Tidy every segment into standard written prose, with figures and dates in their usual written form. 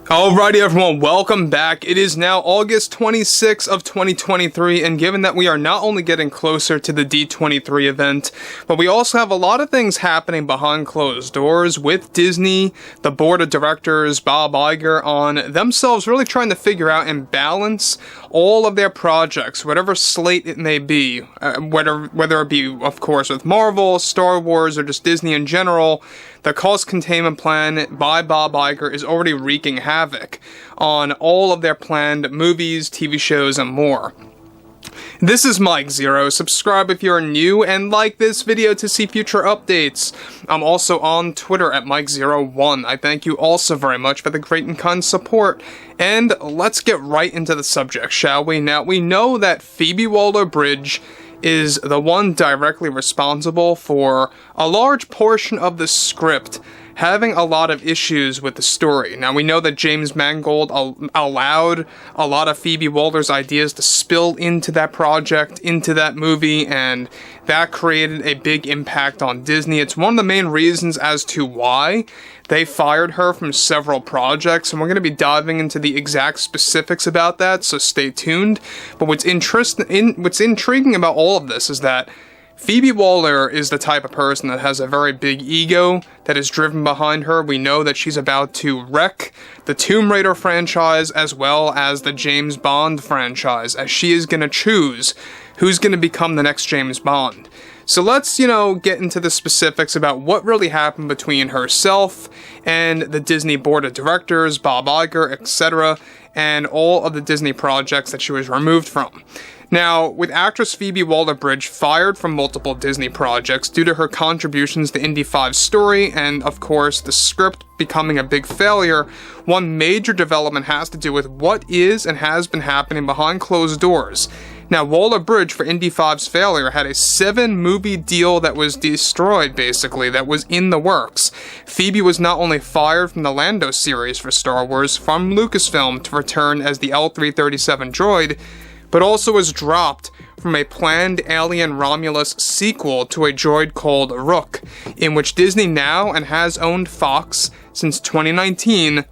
Alrighty everyone, welcome back. It is now August 26th of 2023, and given that we are not only getting closer to the D23 event, but we also have a lot of things happening behind closed doors with Disney, the board of directors, Bob Iger, on themselves really trying to figure out and balance all of their projects, whatever slate it may be, whether it be, of course, with Marvel, Star Wars, or just Disney in general. The cost containment plan by Bob Iger is already wreaking havoc on all of their planned movies, TV shows, and more. This is Mike Zero. Subscribe if you're new and like this video to see future updates. I'm also on Twitter at Mike01. I thank you also very much for the great and kind support. And let's get right into the subject, shall we? Now, we know that Phoebe Waller-Bridge is the one directly responsible for a large portion of the script having a lot of issues with the story. Now, we know that James Mangold allowed a lot of Phoebe Waller's ideas to spill into that project, into that movie, and that created a big impact on Disney. It's one of the main reasons as to why they fired her from several projects, and we're going to be diving into the exact specifics about that, so stay tuned. But what's intriguing about all of this is that Phoebe Waller is the type of person that has a very big ego that is driven behind her. We know that she's about to wreck the Tomb Raider franchise as well as the James Bond franchise, as she is going to choose who's going to become the next James Bond. So let's, get into the specifics about what really happened between herself and the Disney board of directors, Bob Iger, etc., and all of the Disney projects that she was removed from. Now, with actress Phoebe Waller-Bridge fired from multiple Disney projects due to her contributions to Indy 5's story, and of course the script becoming a big failure, one major development has to do with what is and has been happening behind closed doors. Now, Waller-Bridge, for Indy 5's failure, had a 7-movie deal that was destroyed, basically, that was in the works. Phoebe was not only fired from the Lando series for Star Wars from Lucasfilm to return as the L-337 droid, but also was dropped from a planned Alien Romulus sequel to a droid called Rook, in which Disney now, and has owned Fox since 2019,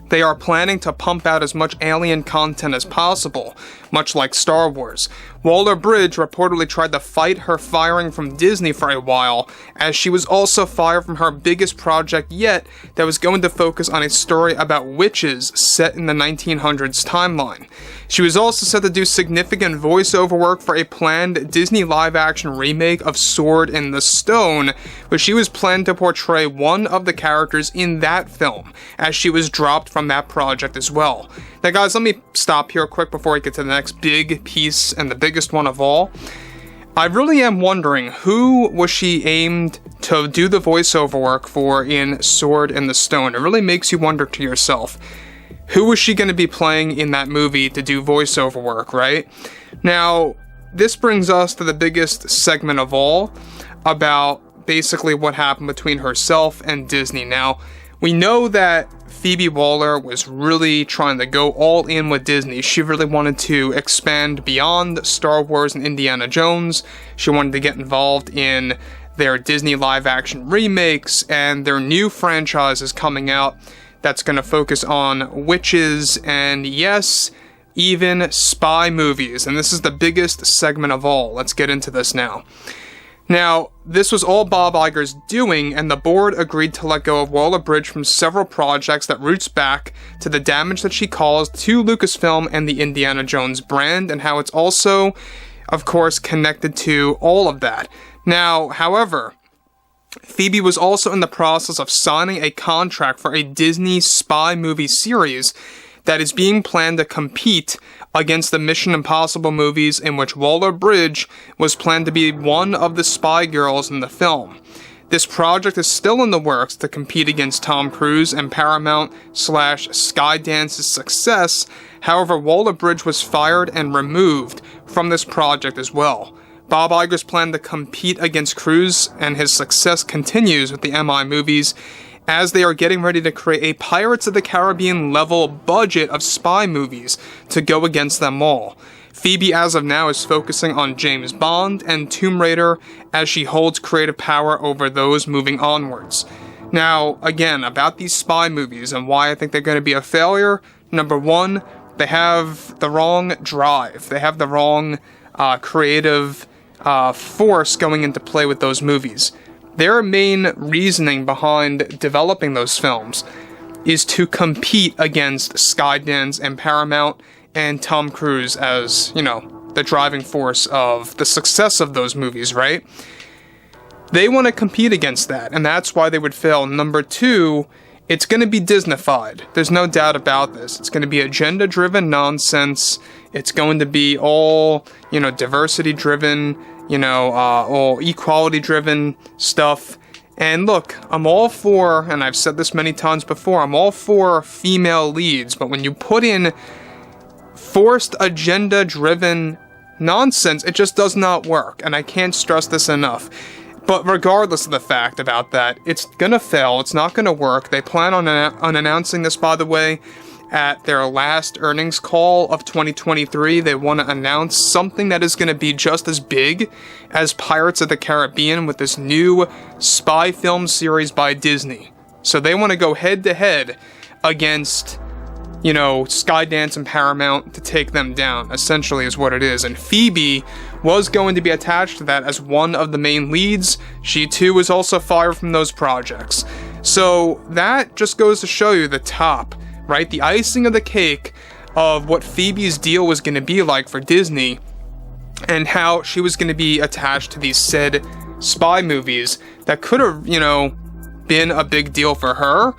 they are planning to pump out as much Alien content as possible, much like Star Wars. Waller-Bridge reportedly tried to fight her firing from Disney for a while, as she was also fired from her biggest project yet that was going to focus on a story about witches set in the 1900s timeline. She was also set to do significant voiceover work for a planned Disney live-action remake of Sword in the Stone, where she was planned to portray one of the characters in that film, as she was dropped from that project as well. Now guys, let me stop here quick before I get to the next big piece and the biggest one of all. I really am wondering, who was she aimed to do the voiceover work for in Sword in the Stone? It really makes you wonder to yourself, who was she going to be playing in that movie to do voiceover work, right? Now, this brings us to the biggest segment of all, about basically what happened between herself and Disney. Now, we know that Phoebe Waller was really trying to go all in with Disney. She really wanted to expand beyond Star Wars and Indiana Jones. She wanted to get involved in their Disney live-action remakes and their new franchises coming out that's going to focus on witches and, yes, even spy movies. And this is the biggest segment of all. Let's get into this now. Now, this was all Bob Iger's doing, and the board agreed to let go of Waller-Bridge from several projects that roots back to the damage that she caused to Lucasfilm and the Indiana Jones brand, and how it's also, of course, connected to all of that. Now, however, Phoebe was also in the process of signing a contract for a Disney spy movie series that is being planned to compete against the Mission Impossible movies, in which Waller-Bridge was planned to be one of the spy girls in the film. This project is still in the works to compete against Tom Cruise and Paramount/Skydance's success. However, Waller-Bridge was fired and removed from this project as well. Bob Iger's plan to compete against Cruise and his success continues with the MI movies, as they are getting ready to create a Pirates of the Caribbean level budget of spy movies to go against them all. Phoebe, as of now, is focusing on James Bond and Tomb Raider, as she holds creative power over those moving onwards. Now, again, about these spy movies and why I think they're going to be a failure. Number one, they have the wrong drive. They have the wrong creative force going into play with those movies. Their main reasoning behind developing those films is to compete against Skydance and Paramount and Tom Cruise as, you know, the driving force of the success of those movies, right? They want to compete against that, and that's why they would fail. Number two, it's going to be Disney-fied. There's no doubt about this. It's going to be agenda-driven nonsense. It's going to be all, you know, diversity-driven, you know, all equality-driven stuff. And look, I'm all for, and I've said this many times before, I'm all for female leads, but when you put in forced agenda-driven nonsense, it just does not work, and I can't stress this enough. But regardless of the fact about that, it's gonna fail, it's not gonna work. They plan on announcing this, by the way, at their last earnings call of 2023. They want to announce something that is gonna be just as big as Pirates of the Caribbean with this new spy film series by Disney. So they want to go head-to-head against, you know, Skydance and Paramount to take them down, essentially is what it is. And Phoebe was going to be attached to that as one of the main leads. She too was also fired from those projects. So that just goes to show you the top, right? The icing of the cake of what Phoebe's deal was going to be like for Disney and how she was going to be attached to these said spy movies that could have, you know, been a big deal for her.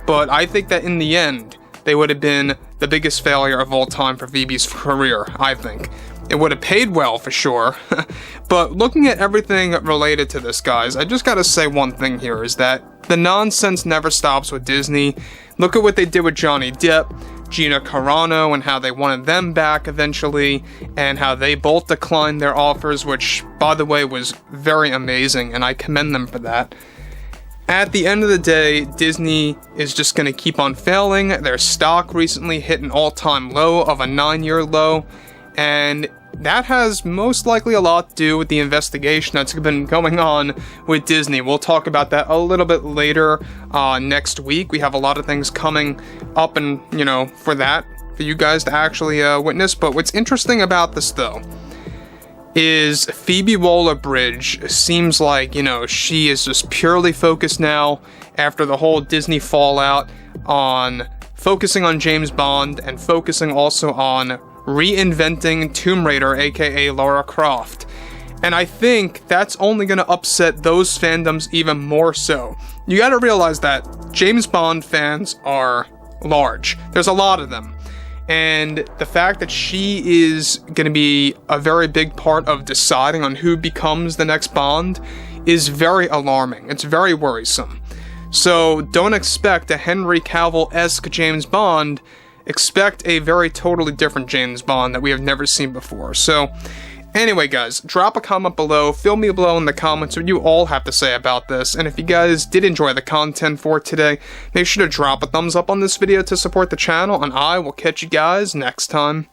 But I think that in the end, they would have been the biggest failure of all time for Phoebe's career, I think. It would have paid well, for sure. But looking at everything related to this, guys, I just gotta say one thing here, is that the nonsense never stops with Disney. Look at what they did with Johnny Depp, Gina Carano, and how they wanted them back eventually, and how they both declined their offers, which, by the way, was very amazing, and I commend them for that. At the end of the day, Disney is just going to keep on failing. Their stock recently hit an all-time low of a 9-year low, and that has most likely a lot to do with the investigation that's been going on with Disney. We'll talk about that a little bit later next week. We have a lot of things coming up and, you know, for you guys to actually witness. But what's interesting about this, though, is Phoebe Waller-Bridge seems like, you know, she is just purely focused now after the whole Disney fallout on focusing on James Bond and focusing also on reinventing Tomb Raider, aka Lara Croft. And I think that's only going to upset those fandoms even more so. You gotta realize that James Bond fans are large. There's a lot of them. And the fact that she is going to be a very big part of deciding on who becomes the next Bond is very alarming. It's very worrisome. So don't expect a Henry Cavill-esque James Bond. Expect a very totally different James Bond that we have never seen before. So anyway, guys, drop a comment below. Fill me below in the comments what you all have to say about this. And if you guys did enjoy the content for today, make sure to drop a thumbs up on this video to support the channel, and I will catch you guys next time.